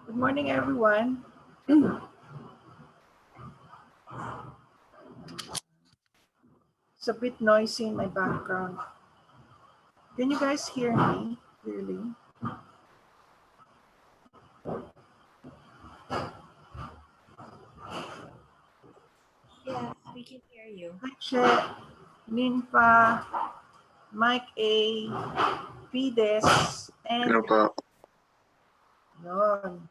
Good morning, everyone. It's a bit noisy in my background. Can you guys hear me clearly? Yes, we can hear you. Hi, Che, Ninfa, Mike A, Fides, and... Ano po? Yun.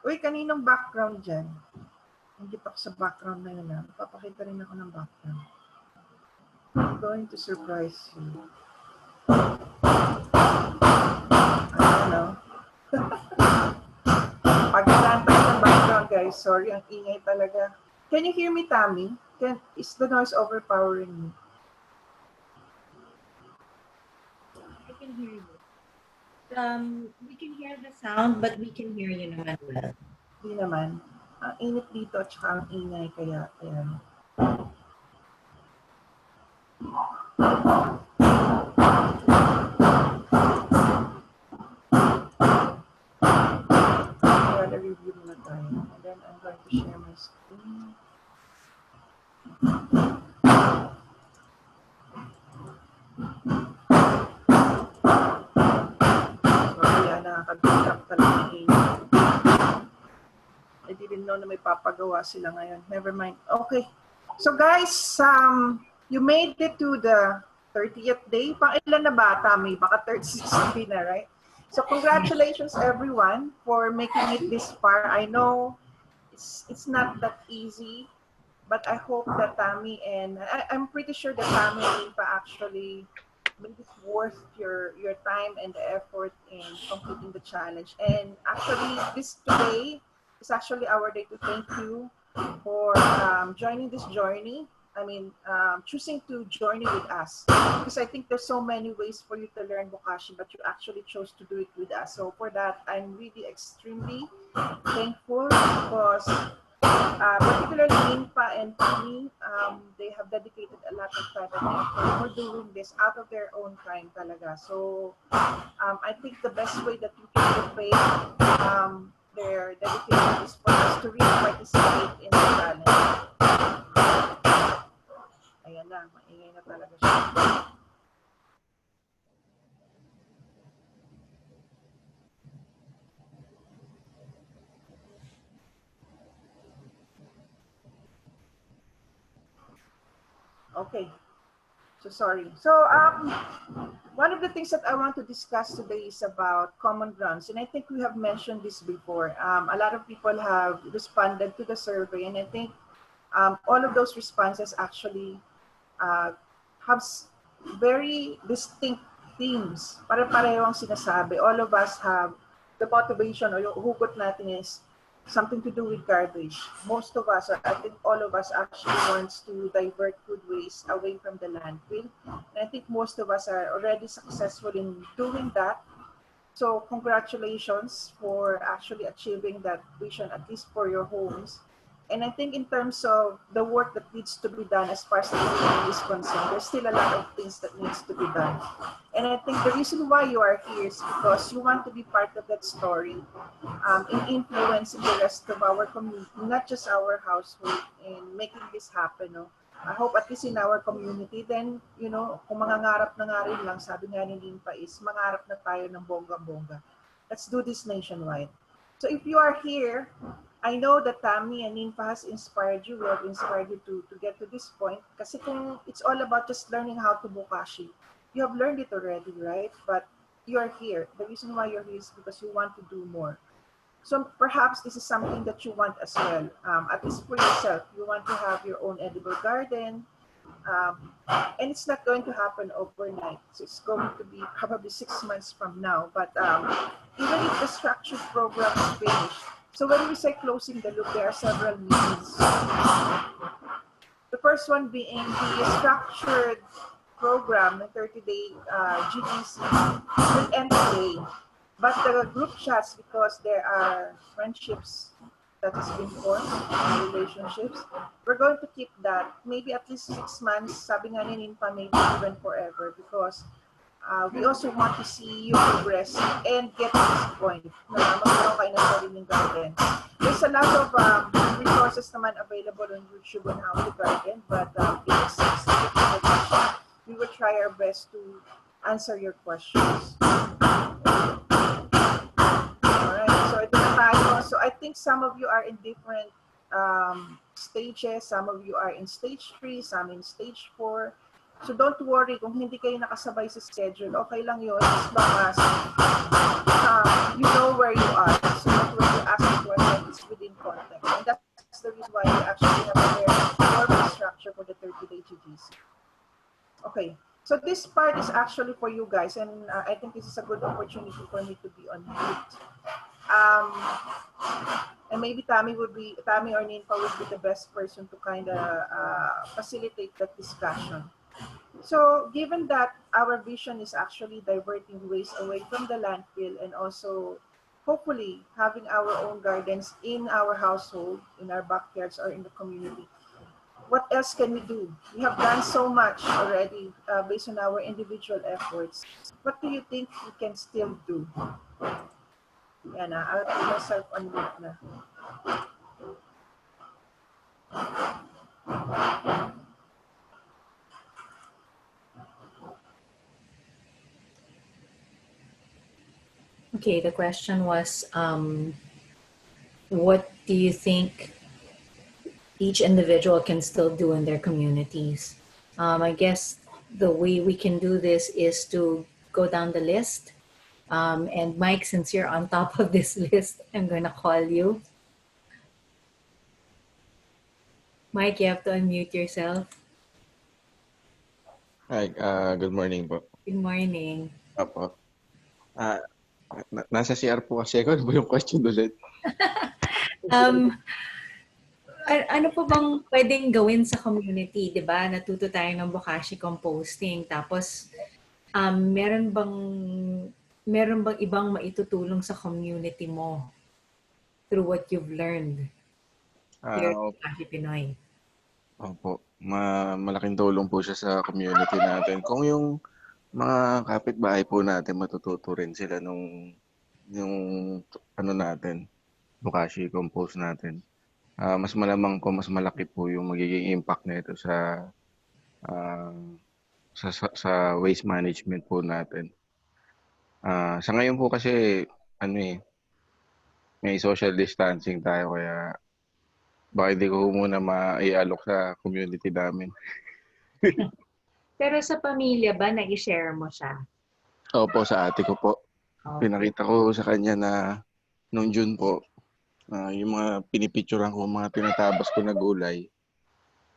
Uy, kaninong background dyan? Hindi pa ako sa background na yun. Papakita rin ako ng background. I'm going to surprise you. I don't know. Pagkalaan tayo ng background, guys. Sorry, ang ingay talaga. Can you hear me, Tammy? Is the noise overpowering me? I can hear you. We can hear the sound, but we can hear you naman well. Hindi naman. Ang init dito at saka ang ingay, kaya ayan. I'll review muna tayo. And then I'm going to share my screen. Nakakagulap talaga ng ingay. I didn't know na may papagawa sila ngayon. Never mind. Okay. So guys, you made it to the 30th day. Pang-ilan na ba, Tammy? Baka 36 na, right? So congratulations everyone for making it this far. I know it's not that easy, but I hope that Tammy and I'm pretty sure that Tammy and Inpa actually made it worth your time and the effort in completing the challenge. And actually, this today is actually our day to thank you for joining this journey. I mean, choosing to journey with us, because I think there's so many ways for you to learn Bokashi, but you actually chose to do it with us. So for that, I'm really extremely thankful, because particularly Inpa and Tini, they have dedicated a lot of time and effort for doing this out of their own time talaga. So I think the best way that you can repay their dedication is for us to really participate in the challenge. Ayan na, maingay na talaga siya. Okay, so sorry. So one of the things that I want to discuss today is about common grounds, and I think we have mentioned this before. A lot of people have responded to the survey, and I think all of those responses actually have very distinct themes. Pare-pareho ang sinasabi. All of us have the motivation, or yung hugot natin is something to do with garbage. Most of us, or I think all of us, actually wants to divert food waste away from the landfill. And I think most of us are already successful in doing that. So congratulations for actually achieving that vision, at least for your homes. And I think in terms of the work that needs to be done as far as the community is concerned, there's still a lot of things that needs to be done. And I think the reason why you are here is because you want to be part of that story, in influencing the rest of our community, not just our household, in making this happen. No? I hope at least in our community, then, you know, kung mangangarap na nga rin lang, sabi nga ni Limpa is, mangarap na tayo ng bongga-bongga. Let's do this nationwide. So if you are here, I know that Tammy and Ninfa has inspired you, we have inspired you to get to this point. Kasi kung it's all about just learning how to bokashi, you have learned it already, right? But you are here. The reason why you're here is because you want to do more. So perhaps this is something that you want as well, at least for yourself. You want to have your own edible garden, and it's not going to happen overnight. So it's going to be probably 6 months from now. But even if the structured program is finished, so when we say closing the loop, there are several means. The first one being the structured program, the 30-day GDC, will end today. But the group chats, because there are friendships that has been formed, relationships, we're going to keep that maybe at least 6 months, sabi nga ni Ninfa, maybe even forever, because we also want to see you progress and get to this point na magkaroon kayo ng sariling garden. There's a lot of resources naman available on YouTube on how to garden, but if it's 60 question, we will try our best to answer your questions. So I think some of you are in different stages. Some of you are in stage 3, some in stage 4. So don't worry kung hindi kayo nakasabay sa schedule. Okay lang yun as long as you know where you are. So that when you ask the question, it's within context. And that's the reason why we actually have a very formal structure for the 30-day GGC. Okay. So this part is actually for you guys, and I think this is a good opportunity for me to be on mute. And maybe Tammy or Ninfa would be the best person to kind of facilitate that discussion. So given that our vision is actually diverting waste away from the landfill and also hopefully having our own gardens in our household, in our backyards or in the community, what else can we do? We have done so much already based on our individual efforts. What do you think we can still do? Yan na, I'll put myself on mute na. Okay, the question was, what do you think each individual can still do in their communities? I guess the way we can do this is to go down the list. And Mike, since you're on top of this list, I'm going to call you. Mike, you have to unmute yourself. Hi, good morning po. Good morning. Apo. Nasa CR po kasi ako. Ano ba yung question ulit? Ano po bang pwedeng gawin sa community, 'di ba? Natuto tayo ng Bokashi composting. Tapos meron bang ibang maitutulong sa community mo through what you've learned here at Bokashi Pinoy? Opo. Malaking tulong po siya sa community natin. Kung yung mga kapitbahay po natin matututo rin sila yung ano natin, Bokashi compost natin. Mas malamang po, mas malaki po yung magiging impact nito sa waste management po natin. Sa ngayon po kasi may social distancing tayo, kaya baka hindi ko muna maialok sa community namin. Pero sa pamilya ba, na-i-share mo siya? Opo, sa ate ko po. Okay. Pinakita ko sa kanya na nung June po, yung mga pinipicturean ko, mga tinatabas ko na gulay.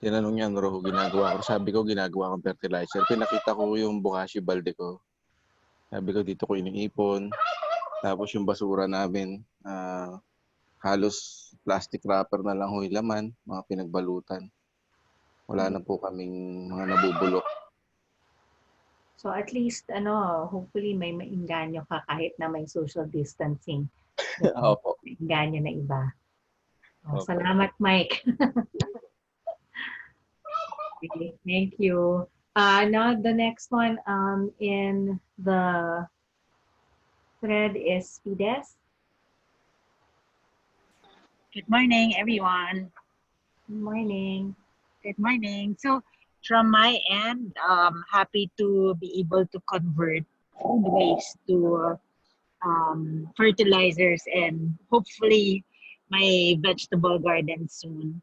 Tinanong niya, ano raw ginagawa ko? Sabi ko, ginagawa kong fertilizer. Pinakita ko yung Bokashi balde ko. Sabi ko, dito ko iniipon. Tapos yung basura namin, halos plastic wrapper na lang yung laman, mga pinagbalutan. Wala na po kaming mga nabubulok. So at least, hopefully may mainganyo ka kahit na may social distancing. Opo. Mainganyo na iba. Opo. Salamat, Mike. Okay, thank you. Now the next one in the thread is Fides. Good morning, everyone. Good morning. Good morning. So from my end, happy to be able to convert food waste to fertilizers and hopefully my vegetable garden soon.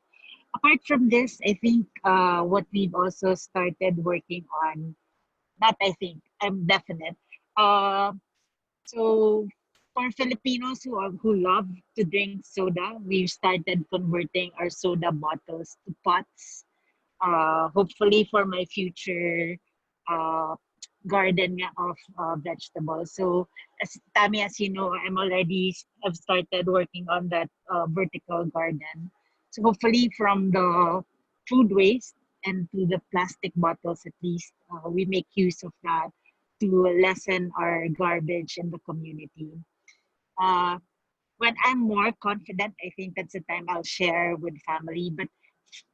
Apart from this, I think what we've also started working on, not I think, I'm definite. Uh, so for Filipinos who love to drink soda, we've started converting our soda bottles to pots, hopefully for my future uh, garden nga of vegetables. So as Tammy, as you know, I've started working on that vertical garden. So hopefully from the food waste and to the plastic bottles at least, we make use of that to lessen our garbage in the community. Uh, when I'm more confident, I think that's the time I'll share with family. But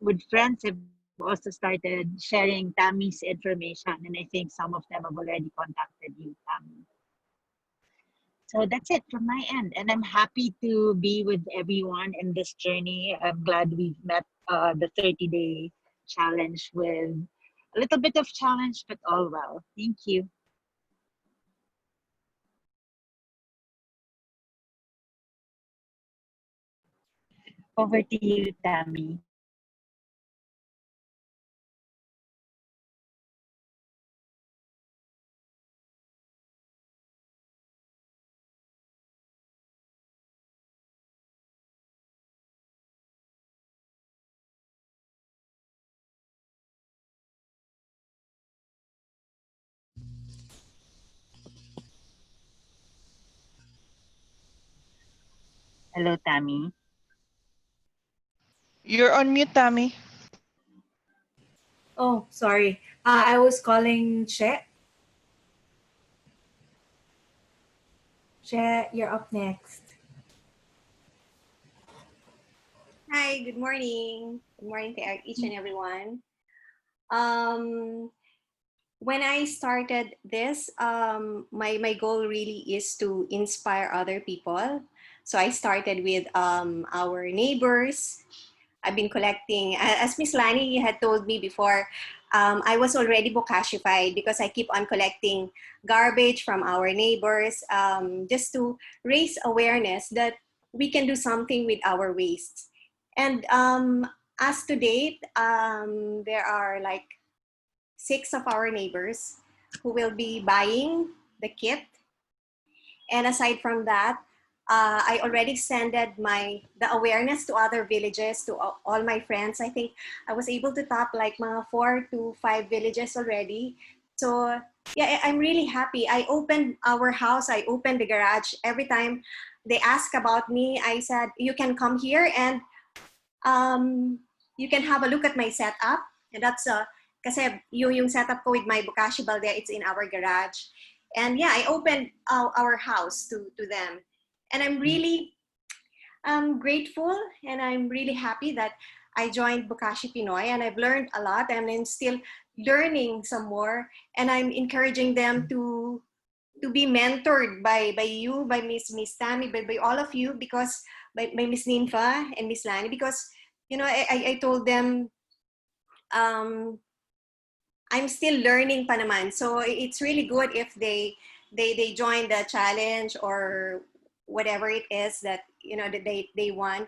with friends, I've also started sharing Tammy's information, and I think some of them have already contacted you, Tammy. So that's it from my end, and I'm happy to be with everyone in this journey. I'm glad we've met the 30-day challenge with a little bit of challenge, but all well. Thank you. Over to you, Tammy. Hello, Tammy. You're on mute, Tammy. Oh, sorry. I was calling Che. Che, you're up next. Hi, good morning. Good morning to each and everyone. Um, when I started this, my goal really is to inspire other people. So I started with our neighbors. I've been collecting, as Miss Lanie had told me before, I was already Bokashified because I keep on collecting garbage from our neighbors just to raise awareness that we can do something with our wastes. And as to date, there are like 6 of our neighbors who will be buying the kit. And aside from that, I already extended the awareness to other villages, to all my friends. I think I was able to top like mga 4 to 5 villages already. So yeah, I'm really happy. I opened our house, I opened the garage. Every time they ask about me, I said, you can come here and you can have a look at my setup. And that's kasi yung setup ko with my Bokashi balde, it's in our garage. And yeah, I opened our house to them. And I'm really grateful and I'm really happy that I joined Bokashi Pinoy and I've learned a lot and I'm still learning some more. And I'm encouraging them to be mentored by you, by Miss Tammy, by all of you, because by Miss Ninfa and Miss Lani, because you know I told them I'm still learning pa naman. So it's really good if they join the challenge or whatever it is that you know that they want.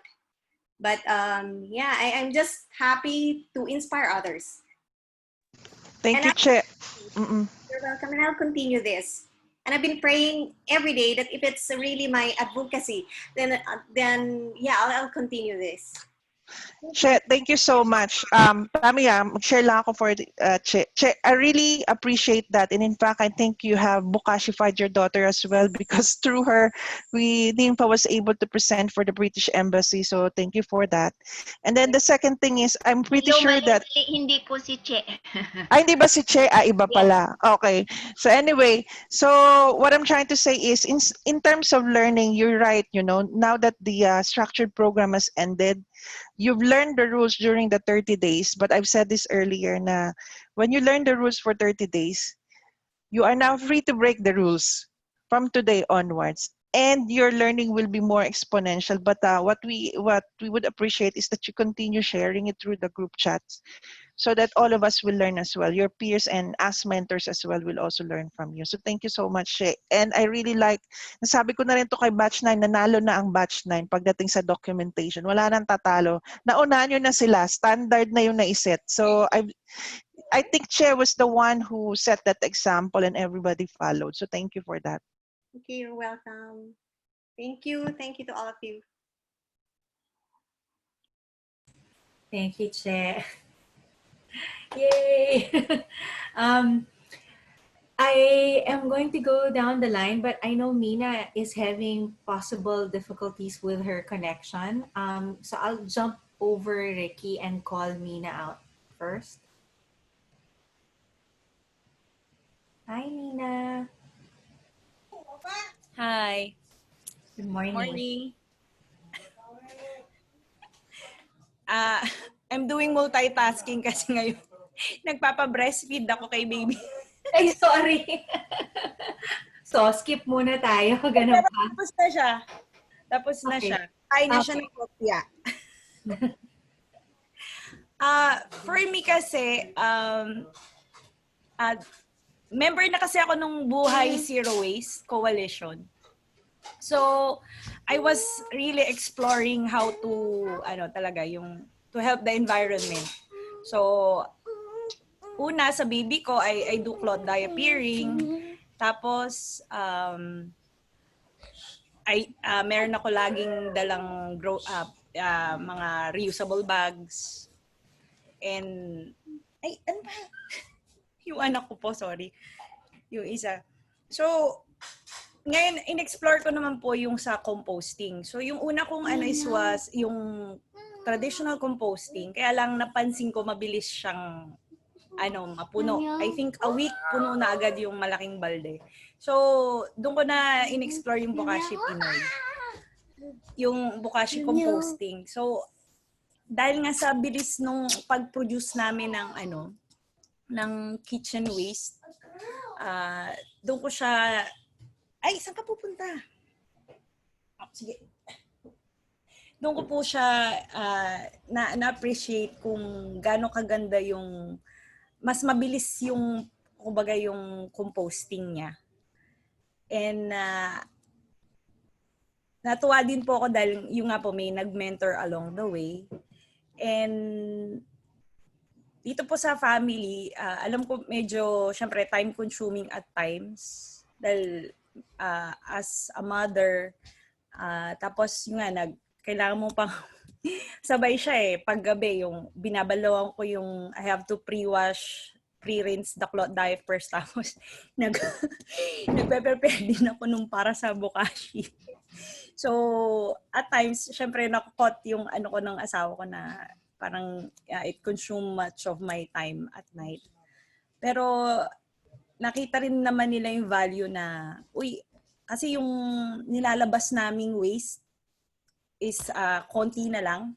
But yeah, I'm just happy to inspire others. Thank And you, Che. Mm-mm. you're welcome, and I'll continue this. And I've been praying every day that if it's really my advocacy, then yeah, I'll continue this. Che, thank you so much. Tami, mag-share lang ako for Che. Che, I really appreciate that. And in fact, I think you have Bokashified your daughter as well because through her, Nympha was able to present for the British Embassy. So thank you for that. And then the second thing is, I'm pretty sure that... Hindi ko si Che. Ay, hindi ba si Che? Iba pala. Okay. So anyway, so what I'm trying to say is, in terms of learning, you're right, you know, now that the structured program has ended, you've learned the rules during the 30 days, but I've said this earlier na when you learn the rules for 30 days, you are now free to break the rules from today onwards. and your learning will be more exponential. But what we would appreciate is that you continue sharing it through the group chats, so that all of us will learn as well. Your peers and as mentors as well will also learn from you. So thank you so much, Shea. And I really like, nasabi ko na rin to kay Batch 9, nanalo na ang Batch 9 pagdating sa documentation. Wala nang tatalo. Naunahan nyo na sila. Standard na yung naiset. So I think Shea was the one who set that example and everybody followed. So thank you for that. Okay, you're welcome. Thank you. Thank you to all of you. Thank you, Che. Yay! I am going to go down the line, but I know Mina is having possible difficulties with her connection. So I'll jump over Ricky and call Mina out first. Hi, Mina. Hi. Good morning. Morning. I'm doing multitasking kasi ngayon nagpapa-breastfeed ako kay baby. Ay, sorry. So, skip muna tayo. Ganun Pero pa. tapos na siya. Tapos na Okay. siya. Kain na siya Okay. ng kopya. For me kasi, member na kasi ako nung Buhay Zero Waste Coalition. So, I was really exploring how to, to help the environment. So, una sa baby ko, I do cloth diapering. Tapos, meron ako laging dalang mga reusable bags. And, ano ba? Yung anak ko po, sorry. Yung isa. So, ngayon, in-explore ko naman po yung sa composting. So, yung una kong was yung traditional composting. Kaya lang napansin ko mabilis siyang mapuno. I think a week puno na agad yung malaking balde. So, doon ko na in-explore yung Bokashi Pinoy. Yung Bokashi composting. So, dahil nga sa bilis nung pag-produce namin ng kitchen waste, doon ko siya, saan ka pupunta? Sige. Doon ko po siya na-appreciate kung gaano kaganda yung, mas mabilis yung, kumbaga yung composting niya. And natuwa din po ako dahil yung nga po may nag-mentor along the way. And dito po sa family, alam ko medyo, syempre, time-consuming at times. Dahil as a mother, tapos yung nga, kailangan mo pang sabay siya paggabi, yung binabalawan ko yung, I have to pre-wash, pre-rinse the cloth diapers, tapos nagpe-prepare din ako nung para sa Bokashi. So, at times, syempre, nakukot yung ko ng asawa ko na parang it consume much of my time at night. Pero, nakita rin naman nila yung value na, kasi yung nilalabas naming waste is konti na lang.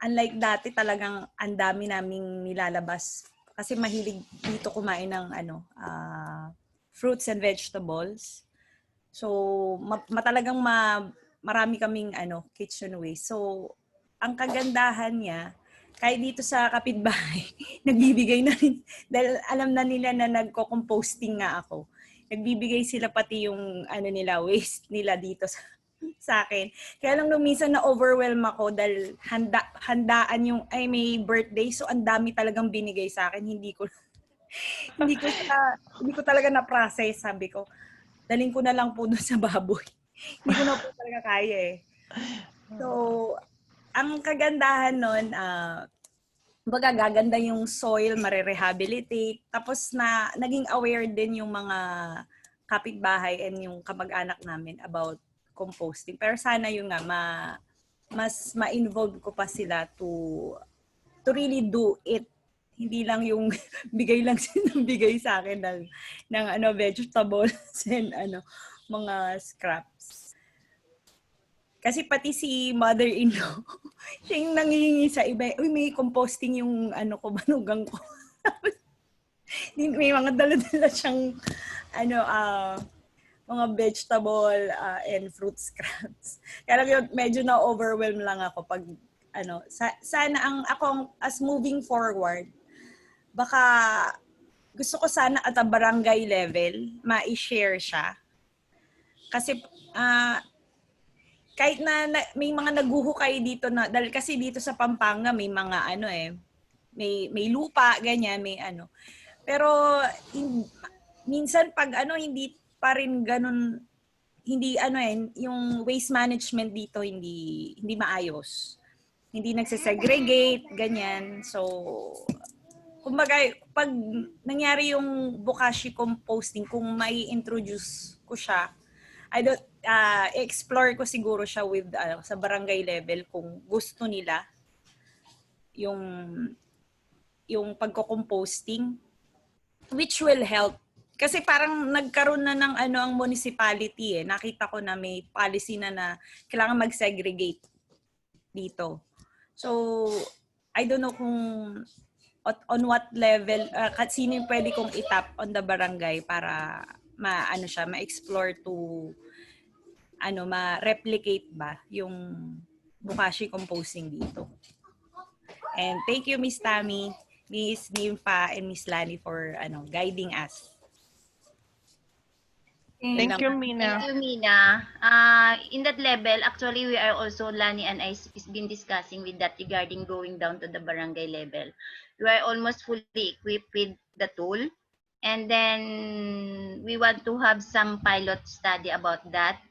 Unlike dati, talagang ang dami naming nilalabas. Kasi mahilig dito kumain ng fruits and vegetables. So, talagang marami kaming kitchen waste. So, ang kagandahan niya, kahit dito sa kapitbahay, nagbibigay na rin, dahil alam na nila na nagko-composting nga ako. Nagbibigay sila pati yung waste nila dito sa akin. Kaya lang nung minsan na-overwhelm ako dahil handaan yung, may birthday, so ang dami talagang binigay sa akin. Hindi ko talaga na-process, sabi ko. Daling ko na lang po doon sa baboy. Hindi ko na po talaga kaya So, ang kagandahan nun, gaganda yung soil, marerehabilitate. Tapos naging aware din yung mga kapitbahay and yung kamag-anak namin about composting. Pero sana yung nga, mas ma-involve ko pa sila to really do it. Hindi lang yung bigay lang bigay sa akin ng vegetables and mga scraps. Kasi pati si mother-in-law, siya yung nangihingi sa iba, may composting yung banugang ko. May mga dala-dala siyang mga vegetable and fruit scraps. Kaya lang yun, medyo na-overwhelm lang ako pag sana ang akong as moving forward, baka gusto ko sana at a barangay level ma-share siya. Kasi kahit na may mga naguhukay dito na dahil kasi dito sa Pampanga may mga may lupa ganyan, may Pero minsan pag hindi pa rin ganun, hindi yung waste management dito hindi maayos. Hindi nagsesegregate ganyan. So kumbaga pag nangyari yung Bokashi composting, kung may introduce ko siya, explore ko siguro siya with sa barangay level kung gusto nila yung pagko-composting, which will help. Kasi parang nagkaroon na ng ang municipality Nakita ko na may policy na kailangan mag-segregate dito. So, I don't know kung on what level, sino yung pwede kong itap on the barangay para ma-explore to ma-replicate ba yung Bokashi composting dito. And thank you, Miss Tammy, Miss Nympha, and Miss Lanie for guiding us. Thank you, Mina. Thank you, Mina. In that level, actually, we are also, Lani and I has been discussing with that regarding going down to the barangay level. We are almost fully equipped with the tool. And then we want to have some pilot study about that.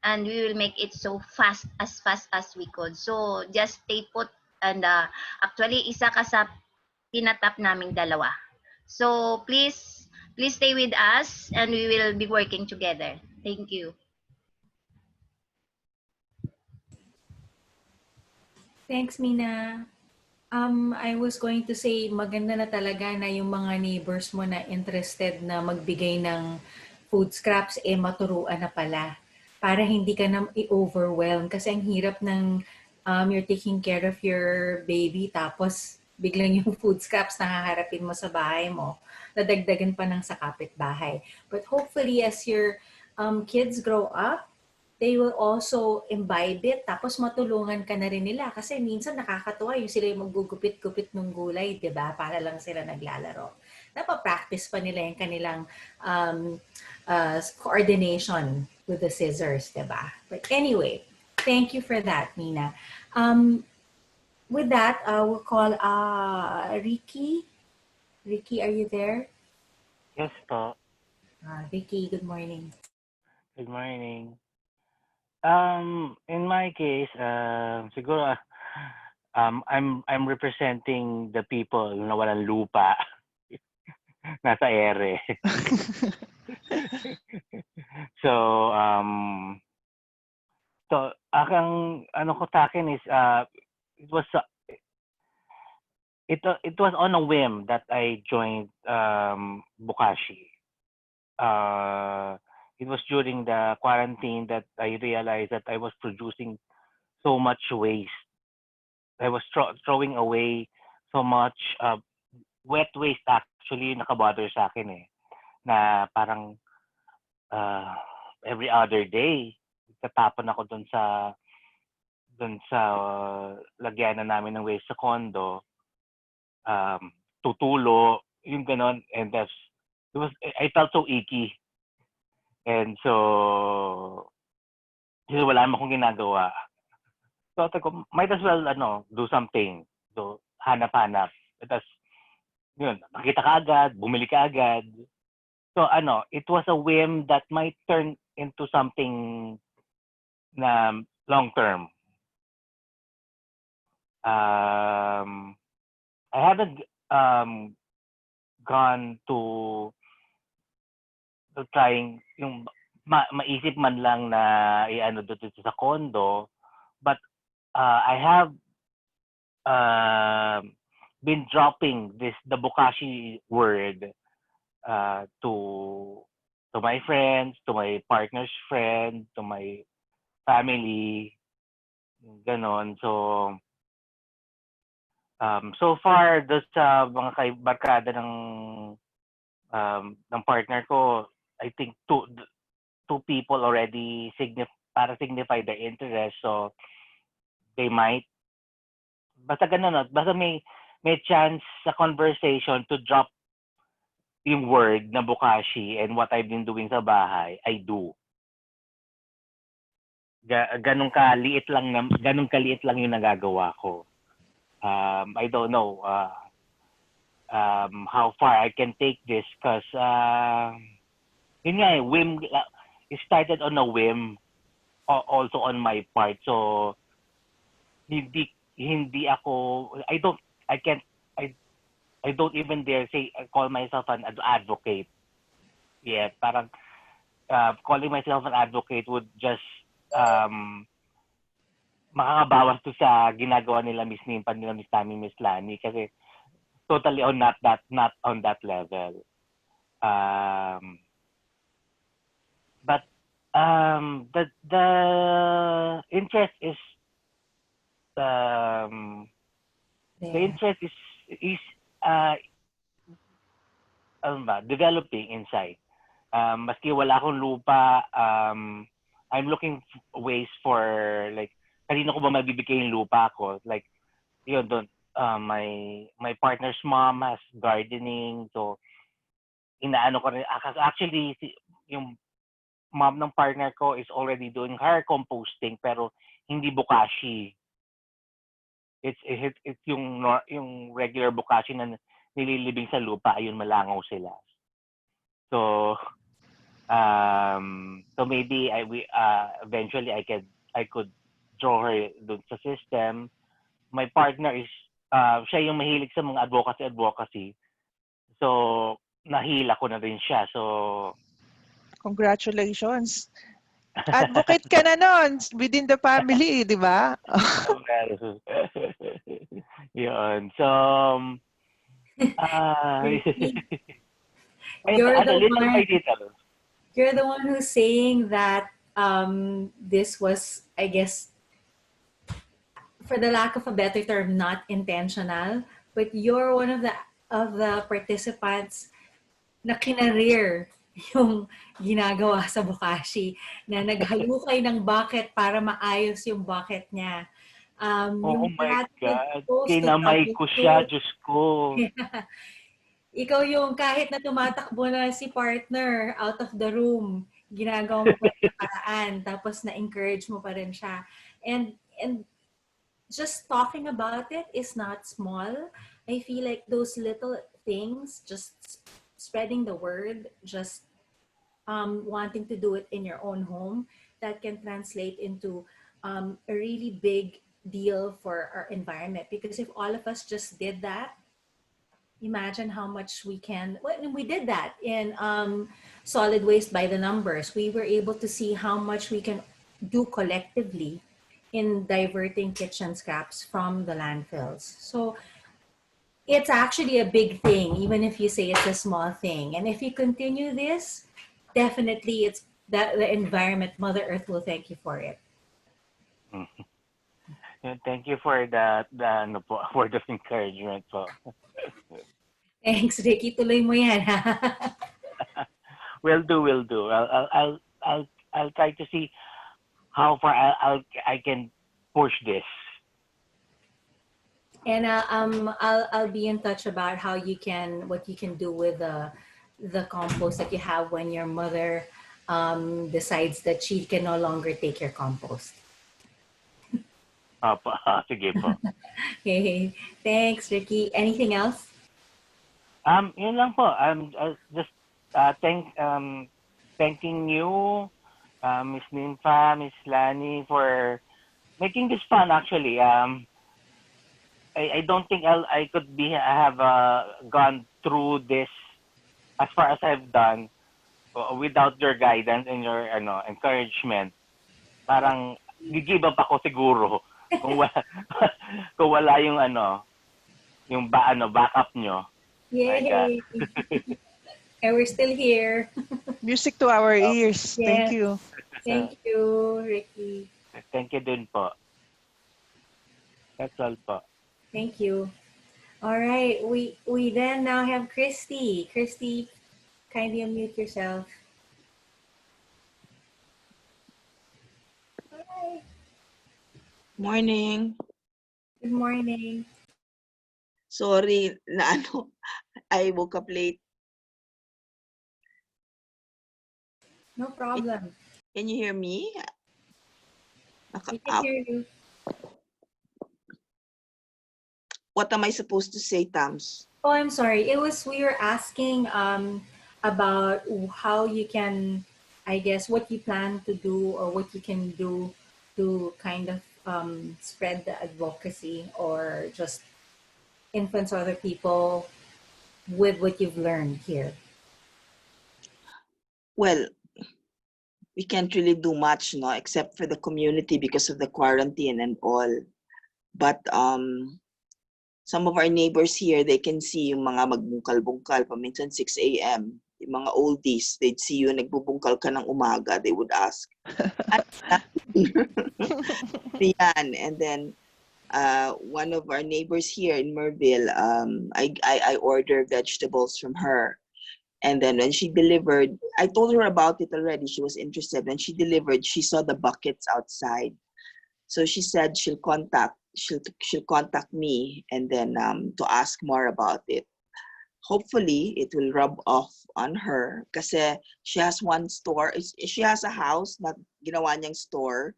And we will make it so fast as we could. So just stay put. And actually, isa ka sa pinatap naming dalawa. So please stay with us and we will be working together. Thank you. Thanks, Mina. I was going to say, maganda na talaga na yung mga neighbors mo na interested na magbigay ng food scraps, maturuan na pala. Para hindi ka na i-overwhelm. Kasi ang hirap ng you're taking care of your baby, tapos biglang yung food scraps na haharapin mo sa bahay mo, nadagdagan pa ng sa kapitbahay. But hopefully, as your kids grow up, they will also imbibe it, tapos matulungan ka na rin nila. Kasi minsan nakakatuwa yung sila yung maggugupit-gupit ng gulay, di ba? Para lang sila naglalaro. Napapractice pa nila yung kanilang coordination with the scissors, di ba? But anyway, thank you for that, Mina. With that, we'll call Ricky. Ricky, are you there? Yes po. Ricky, good morning. Good morning. In my case, siguro I'm representing the people na walang lupa nasa ere. So akang ko sa akin is it was on a whim that I joined Bokashi. It was during the quarantine that I realized that I was producing so much waste. I was throwing away so much wet waste, actually nakabother sa akin na parang every other day tatapon ako dun sa lagyanan namin ng waste sa condo, tutulo yung ganon, and I felt so icky. And so, wala naman akong ginagawa. So, might as well, do something. So, hanap-hanap. Tapos, yun, nakita ka agad, bumili ka agad. So, it was a whim that might turn into something na long-term. I haven't gone to trying yung maisip man lang na dito sa condo, but I have been dropping the Bokashi word to my friends, to my partner's friend, to my family, ganon. So so far doon sa mga barkada ng partner ko, I think two people already para signify their interest, so they might, basta ganun, no? Basta may chance sa conversation to drop yung word na Bokashi and what I've been doing sa bahay, I do. Ganun kaliit lang yung nagagawa ko. I don't know how far I can take this because yun nga, whim, it started on a whim, also on my part. So hindi ako, I don't even dare say call myself an advocate. Yeah, parang calling myself an advocate would just makakabawas to sa ginagawa nila Miss Nimpa, nila Miss Tammy, Miss Lanie, kasi totally not on that level. But the interest is developing inside. Maski wala akong lupa, I'm looking ways for like kanino ko ba mabibigay yung lupa ko, like yun doon. My partner's mom has gardening, so inaano ko rin. Actually, yung mom ng partner ko is already doing her composting, pero hindi Bokashi. It's yung regular Bokashi na nililibing sa lupa, ayun malangaw sila. So maybe eventually I could draw her doon sa system. My partner is siya yung mahilig sa mga advocacy. So nahila ko na rin siya. So congratulations. Advocate ka na nun within the family, di ba? You're Yun. So you're the one who's saying that this was, I guess, for the lack of a better term, not intentional, but you're one of the participants na kinareer yung ginagawa sa Bokashi, na naghalukay ng bucket para maayos yung bucket niya. Oh my God, kinamay ko siya, Diyos ko. Ikaw yung kahit na tumatakbo na si partner out of the room, ginagawa mo pa rin paraan, tapos na-encourage mo pa rin siya. And just talking about it is not small. I feel like those little things, just spreading the word, just wanting to do it in your own home, that can translate into a really big deal for our environment. Because if all of us just did that, imagine how much we can. We did that in solid waste by the numbers. We were able to see how much we can do collectively in diverting kitchen scraps from the landfills. So it's actually a big thing, even if you say it's a small thing. And if you continue this, definitely it's that the environment, Mother Earth will thank you for it. Thank you for that, for the encouragement po. Thanks, Ricky. Tuloy mo yan. Will do. I'll try to see how far I can push this. And I'll be in touch about what you can do with the compost that you have when your mother decides that she can no longer take your compost. Sige po. Okay. Thanks, Ricky. Anything else? Yun lang po. Just thanking you, Miss Nympha, Miss Lanie, for making this fun. Actually, I don't think I have gone through this as far as I've done without your guidance and your encouragement. Parang give up ako siguro kung wala yung yung backup nyo. Yay! And we're still here. Music to our ears. Yes. Thank you. Thank you, Ricky. Thank you din po. That's all po. Thank you. All right. We then now have Christy. Christy, kindly unmute yourself. Hi. Morning. Good morning. Sorry na ano, I woke up late. No problem. Can you hear me? We can hear you. What am I supposed to say, Tams? Oh, I'm sorry. We were asking about how you can, I guess, what you plan to do or what you can do to kind of spread the advocacy or just influence other people with what you've learned here. Well, we can't really do much, no, except for the community because of the quarantine and all. But some of our neighbors here, they can see yung mga magbungkal-bungkal, paminsan 6 a.m. Yung mga oldies, they'd see you nagbubungkal ka ng umaga, they would ask. Yan. And then one of our neighbors here in Merville, I order vegetables from her. And then when she delivered, I told her about it already. She was interested. When she delivered, she saw the buckets outside. So she said she'll contact me and then to ask more about it. Hopefully, it will rub off on her kasi she has one store. She has a house na ginawa niyang store.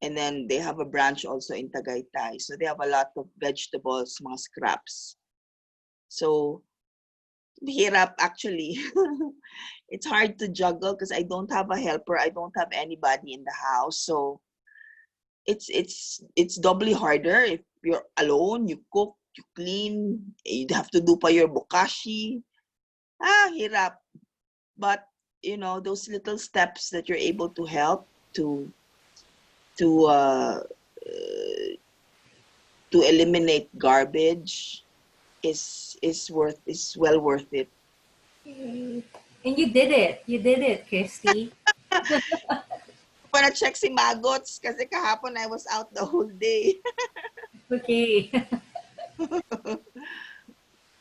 And then they have a branch also in Tagaytay. So they have a lot of vegetables, mga scraps. So hirap actually. It's hard to juggle because I don't have a helper. I don't have anybody in the house. So it's doubly harder if you're alone, you cook, you clean, you'd have to do pa your bokashi. Hirap. But you know, those little steps that you're able to help to eliminate garbage is well worth it. And you did it. You did it, Christy. Para check si Magots kasi kahapon I was out the whole day. Okay.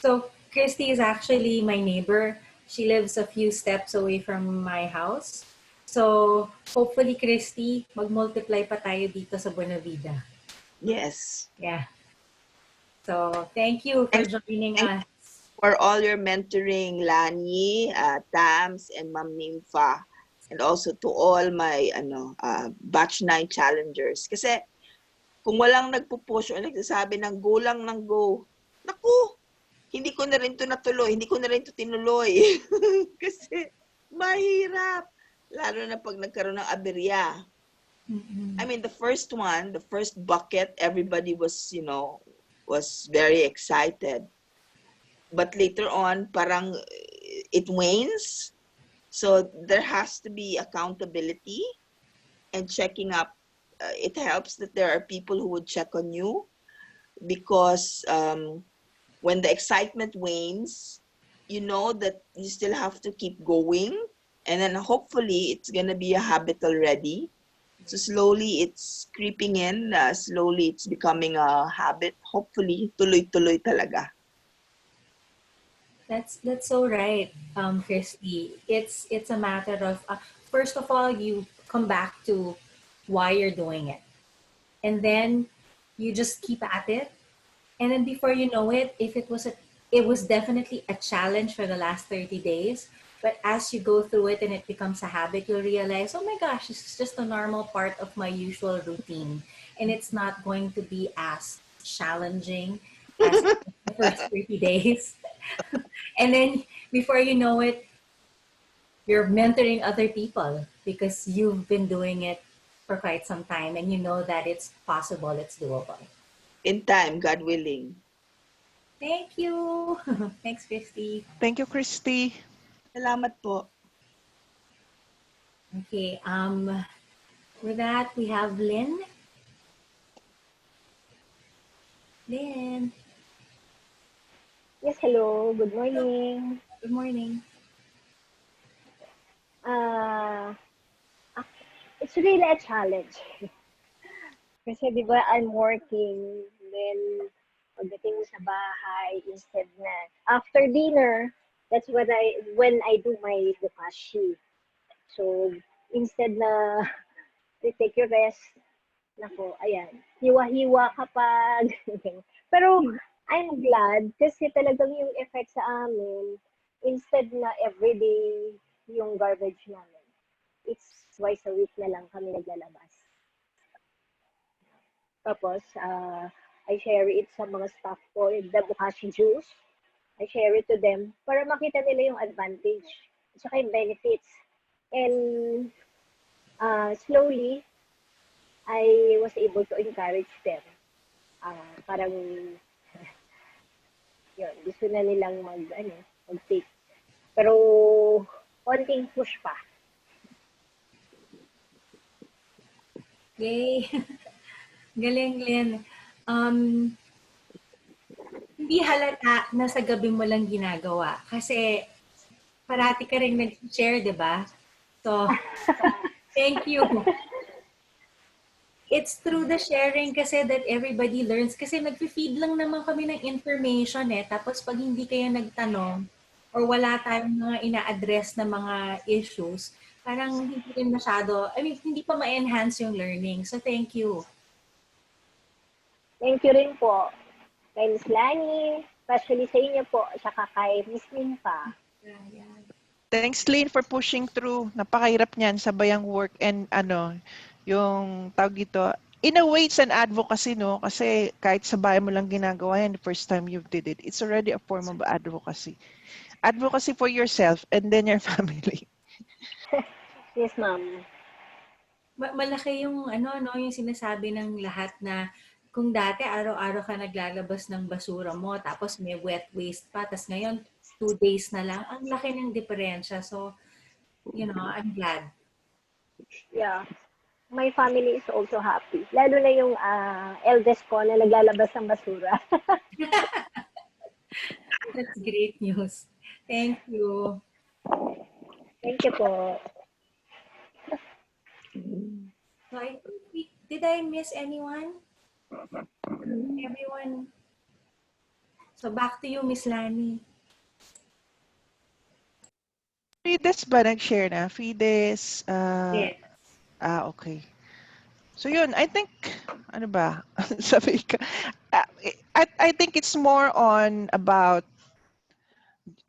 So Christy is actually my neighbor. She lives a few steps away from my house. So hopefully, Christy, mag-multiply pa tayo dito sa Buena Vida. Yes. Yeah. So thank you for joining us. For all your mentoring, Lanie, Tams, and Ma'am Nympha. And also to all my batch 9 challengers. Kasi kung walang nagpo-push o nagsasabi ng go lang ng go, naku, hindi ko na rin to natuloy, hindi ko na rin to tinuloy. Kasi mahirap. Lalo na pag nagkaroon ng aberya. I mean, the first bucket, everybody was very excited. But later on, parang it wanes. So there has to be accountability and checking up. It helps that there are people who would check on you because when the excitement wanes, you know that you still have to keep going. And then hopefully it's going to be a habit already. So slowly it's creeping in. Slowly it's becoming a habit. Hopefully, tuloy-tuloy talaga. That's so right, Christy. It's a matter of first of all, you come back to why you're doing it, and then you just keep at it, and then before you know it, if it was definitely a challenge for the last 30 days. But as you go through it and it becomes a habit, you'll realize, oh my gosh, this is just a normal part of my usual routine, and it's not going to be as challenging as the first 30 days. And then before you know it, you're mentoring other people because you've been doing it for quite some time and you know that it's possible, it's doable. In time, God willing. Thank you. Thanks, Christy. Thank you, Christy. Salamat po. Okay, with that, we have Lynn. Lynn. Yes, hello. Good morning. Good morning. It's really a challenge. Kasi di ba I'm working, then pagdating mo sa bahay, instead na after dinner, that's when I do my bokashi. So instead na take your rest. Nako, ayan. Hiwa-hiwa kapag. Pero I'm glad kasi talagang yung effect sa amin, instead na everyday yung garbage namin, it's twice a week na lang kami naglalabas. Tapos, I share it sa mga staff ko, the Bokashi juice. I share it to them para makita nila yung advantage at saka yung benefits. And slowly, I was able to encourage them. Parang, yun, gusto na nilang mag-take. Pero, konting push pa. Yay! Galing, Lynn. Hindi halata na sa gabi mo lang ginagawa. Kasi parati ka rin nag-share, di ba? So, thank you. It's through the sharing kasi that everybody learns. Kasi nag-feed lang naman kami ng information eh. Tapos pag hindi kayo nagtanong or wala tayong mga ina-address na mga issues, parang hindi rin masyado, hindi pa ma-enhance yung learning. So, thank you. Thank you rin po kay Miss Lanie, especially sa inyo po, saka kay Miss Ninfa. Thanks, Lynn, for pushing through. Napakahirap niyan, sabayang work and yung tawag dito. In a way, it's an advocacy, no? Kasi kahit sa bahay mo lang ginagawa yan, the first time you did it, it's already a form of advocacy. Advocacy for yourself and then your family. Yes, ma'am. Malaki yung yung sinasabi ng lahat na kung dati araw-araw ka naglalabas ng basura mo tapos may wet waste pa tapos ngayon 2 days na lang, ang laki ng diferensya. So, I'm glad. Yeah. My family is also happy. Lalo na yung eldest ko na naglalabas ng basura. That's great news. Thank you. Thank you po. So I think did I miss anyone? Everyone. So back to you, Miss Lanie. Fides ba nag-share na? Fides, Yes. Okay. So yun, I think, ano ba? Sabi ka, I think it's more on about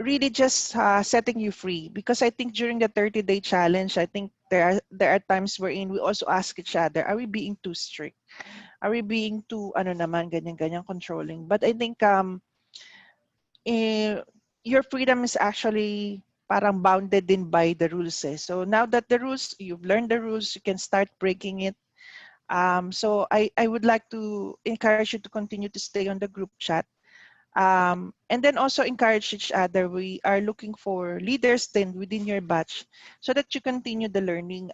really just setting you free, because I think during the 30-day challenge, I think there are times wherein we also ask each other, are we being too strict? Are we being too ganyan controlling? But I think your freedom is actually parang bounded in by the rules. So now that the rules, you've learned the rules, you can start breaking it. So I would like to encourage you to continue to stay on the group chat. And then also encourage each other. We are looking for leaders then within your batch so that you continue the learning.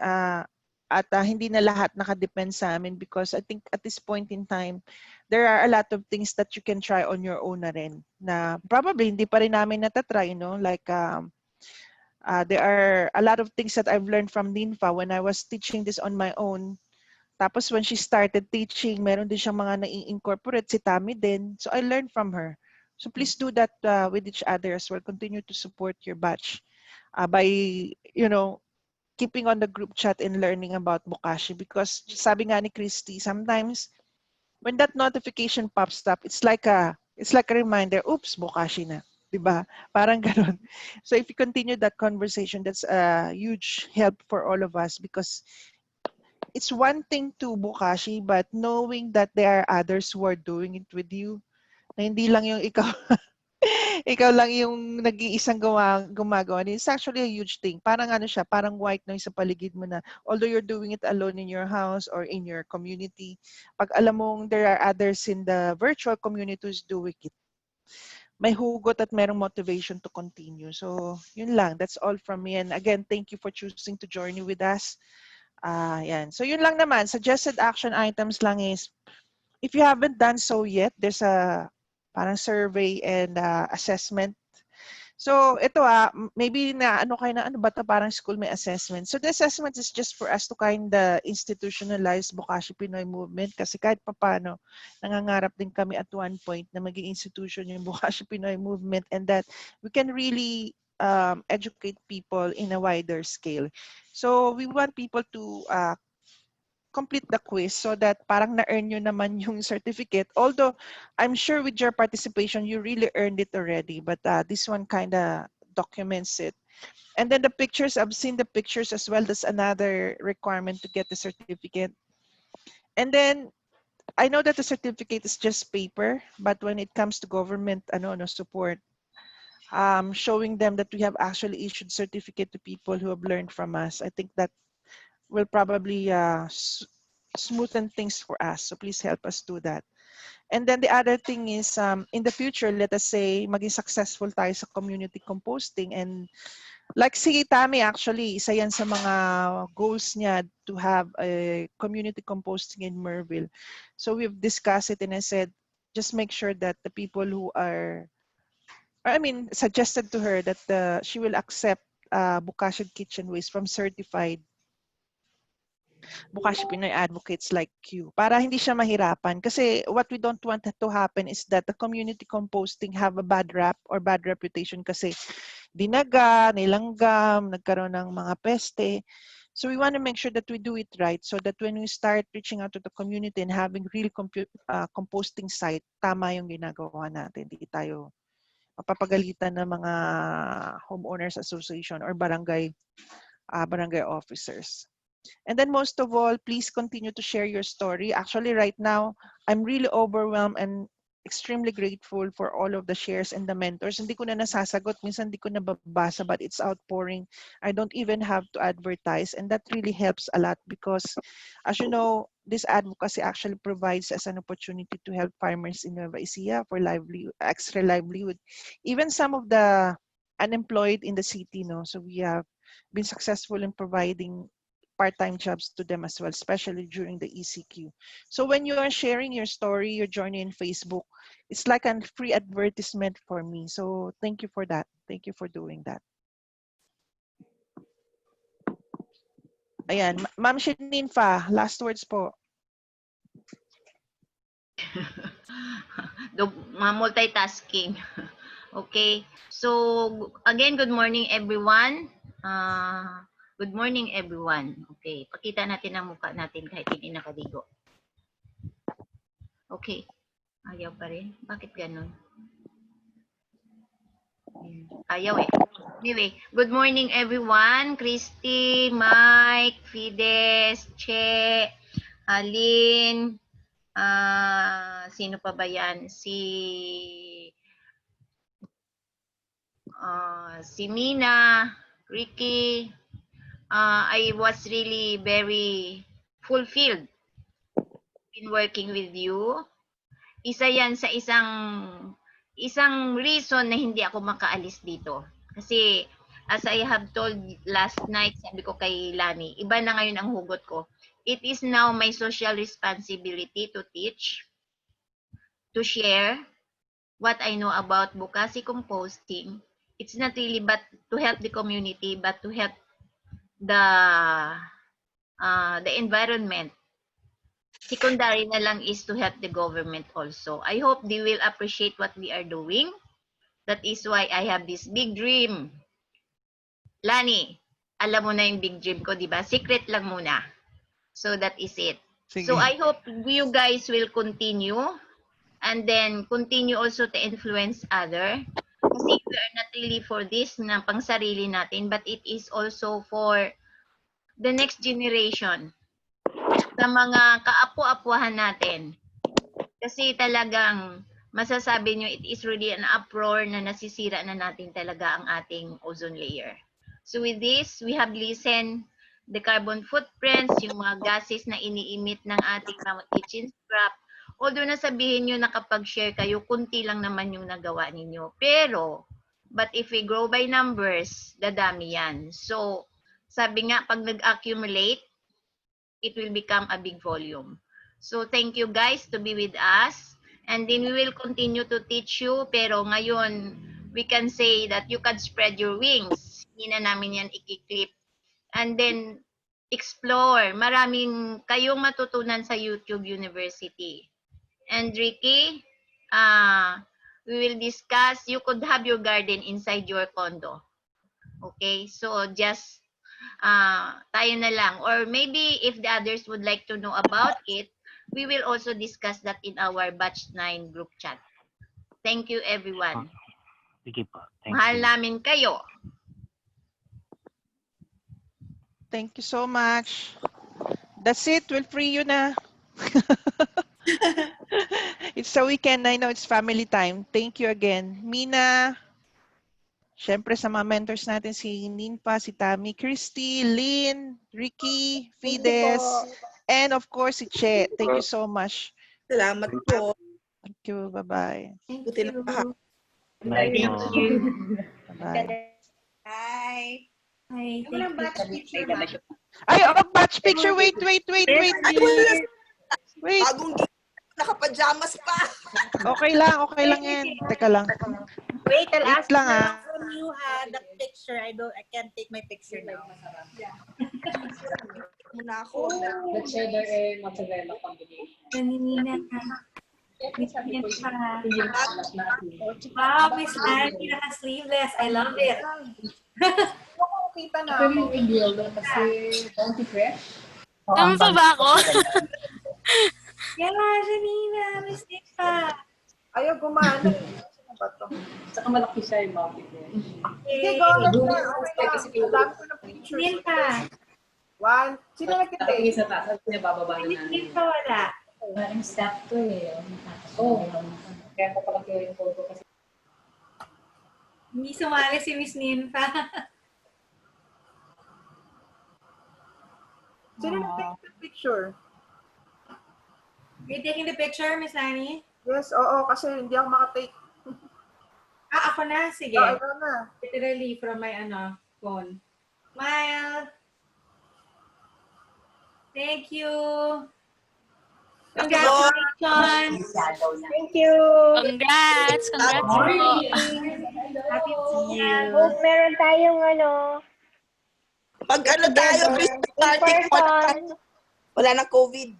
At hindi na lahat nakadepend sa amin, because I think at this point in time, there are a lot of things that you can try on your own na rin, na probably hindi pa rin namin natatry, like there are a lot of things that I've learned from Ninfa when I was teaching this on my own. Tapos when she started teaching, meron din siyang mga nai-incorporate, si Tammy din. So I learned from her. So please do that with each other as well. Continue to support your batch by, keeping on the group chat and learning about Bokashi, because sabi nga ni Christy, sometimes when that notification pops up, it's like a reminder, oops, Bokashi na. Diba? Parang ganun. So if you continue that conversation, that's a huge help for all of us, because it's one thing to Bokashi, but knowing that there are others who are doing it with you, na hindi lang yung ikaw ikaw lang yung nag-iisang gumagawa. It's actually a huge thing. Parang siya, parang white noise sa paligid mo na although you're doing it alone in your house or in your community, pag alam mong there are others in the virtual community who's doing it, may hugot at merong motivation to continue. So, yun lang. That's all from me. And again, thank you for choosing to journey with us. Yan. So, yun lang naman. Suggested action items lang is, if you haven't done so yet, there's a parang survey and assessment. So ito maybe na kayo na ba parang school may assessment. So the assessment is just for us to kind of institutionalize Bokashi Pinoy movement, kasi kahit papaano nangangarap din kami at one point na maging institution yung Bokashi Pinoy movement, and that we can really educate people in a wider scale. So we want people to complete the quiz so that parang na-earn nyo naman yung certificate. Although, I'm sure with your participation, you really earned it already. But this one kind of documents it. And then the pictures, I've seen the pictures as well. That's another requirement to get the certificate. And then, I know that the certificate is just paper, but when it comes to government support, showing them that we have actually issued certificate to people who have learned from us, I think that will probably smoothen things for us. So please help us do that. And then the other thing is, in the future, let us say, maging successful tayo sa community composting. And like si Tami, actually, isa yan sa mga goals niya to have a community composting in Merville. So we've discussed it and I said, just make sure that the people who are, suggested to her that she will accept Bokashi kitchen waste from certified Bokashi Pinoy advocates like you para hindi siya mahirapan. Kasi what we don't want to happen is that the community composting have a bad rap or bad reputation kasi dinaga, nilanggam, nagkaroon ng mga peste. So we want to make sure that we do it right so that when we start reaching out to the community and having real composting site, tama yung ginagawa natin. Hindi tayo mapapagalitan ng mga homeowners association or barangay officers. And then most of all, please continue to share your story. Actually, right now, I'm really overwhelmed and extremely grateful for all of the shares and the mentors. Hindi ko na nasasagot, minsan hindi ko nababasa, but it's outpouring. I don't even have to advertise, and that really helps a lot because, as you know, this advocacy actually provides us an opportunity to help farmers in Nueva Ecija for extra livelihood. Even some of the unemployed in the city, so we have been successful in providing part-time jobs to them as well, especially during the ECQ. So when you are sharing your story, your journey in Facebook, it's like a free advertisement for me. So thank you for that. Thank you for doing that. Ayan, Ma'am Shanine Fa, last words po. Multitasking. Okay. So again, good morning everyone. Good morning, everyone. Okay, pakita natin ang mukha natin kahit hindi nakaligo. Okay. Ayaw pa rin. Bakit ganun? Ayaw eh. Anyway, good morning, everyone. Christy, Mike, Fides, Che, Aline, sino pa ba yan? Si Mina, Ricky, I was really very fulfilled in working with you. Isa yan sa isang reason na hindi ako makaalis dito. Kasi as I have told last night, sabi ko kay Lanie, iba na ngayon ang hugot ko. It is now my social responsibility to teach, to share what I know about Bokashi composting. It's not really but to help the community, but to help the environment. Secondary na lang is to help the government also. I hope they will appreciate what we are doing. That is why I have this big dream. Lanie, alam mo na yung big dream ko, di ba? Secret lang muna. So that is it. Sige. So I hope you guys will continue and then continue also to influence other. Kasi we are not really for this na pang sarili natin, but it is also for the next generation. Sa mga kaapu-apuhan natin. Kasi talagang masasabi nyo, it is really an uproar na nasisira na natin talaga ang ating ozone layer. So with this, we have listened the carbon footprints, yung mga gases na iniimit ng ating mga kitchen scrap. Although nasabihin nyo na kapag share kayo, kunti lang naman yung nagawa ninyo. Pero, but if we grow by numbers, dadami yan. So, sabi nga, pag nag-accumulate, it will become a big volume. So thank you guys to be with us. And then we will continue to teach you. Pero ngayon, we can say that you can spread your wings. Hindi na namin yan ikiklip. And then, explore. Maraming kayong matutunan sa YouTube University. And Ricky, we will discuss, you could have your garden inside your condo. Okay? So just tayo na lang. Or maybe if the others would like to know about it, we will also discuss that in our batch 9 group chat. Thank you everyone. Sige po. Thank Mahal you. namin kayo. Thank you so much. That's it. We'll free you na. It's a weekend. I know it's family time. Thank you again. Mina, syempre sa mga mentors natin, si Ninfa, si Tammy, Christy, Lynn, Ricky, Fides, and of course si Che. Thank you so much. Salamat po. Thank you. Bye-bye. Thank Buti you. na lahat. Night Thank po. you. Bye. Hi. Hi, Walang thank batch you. picture ba? Ay, oh, batch picture. Wait. Ay, wala. Wait. Bagong nakapajamas pa. Okay lang yan. Teka lang. Wait, I'll Wait ask lang, now from you the picture. I can't take my picture now. Muna ako. The cheddar and mozzarella combination. Kanina. Miss Nina. Wow, Wow, Miss Lanie, naka-sleeveless. I love it. Kita na Pero ako. yung ideal doon kasi bounty fresh. Tama pa ba ako? Yeah, Janina, Miss Nina. Ayaw gumana. Ano ba to? Saka malaki siya yung bounty fresh. Sige, go ahead na. Okay lang. Ang dami ko ng pictures. Nina. One. Sino Nakatingin nagtitake? sa taas, sabi niya bababa na Miss namin. Nina wala. Maraming staff to eh. Oh, kaya ko pala kayo yung photo kasi. Hindi sumali si Miss Ninfa. Sino nagtake the picture? You taking the picture, Miss Lanie? Yes, oo. Kasi hindi ako makatake. Ako na. Sige. Oo, ikaw na. Literally from my phone. Smile. Thank you. Congratulations. Thank you. Congrats! Congrats po. Happy New Hope meron tayong Pag ano tayo, in person. wala na COVID.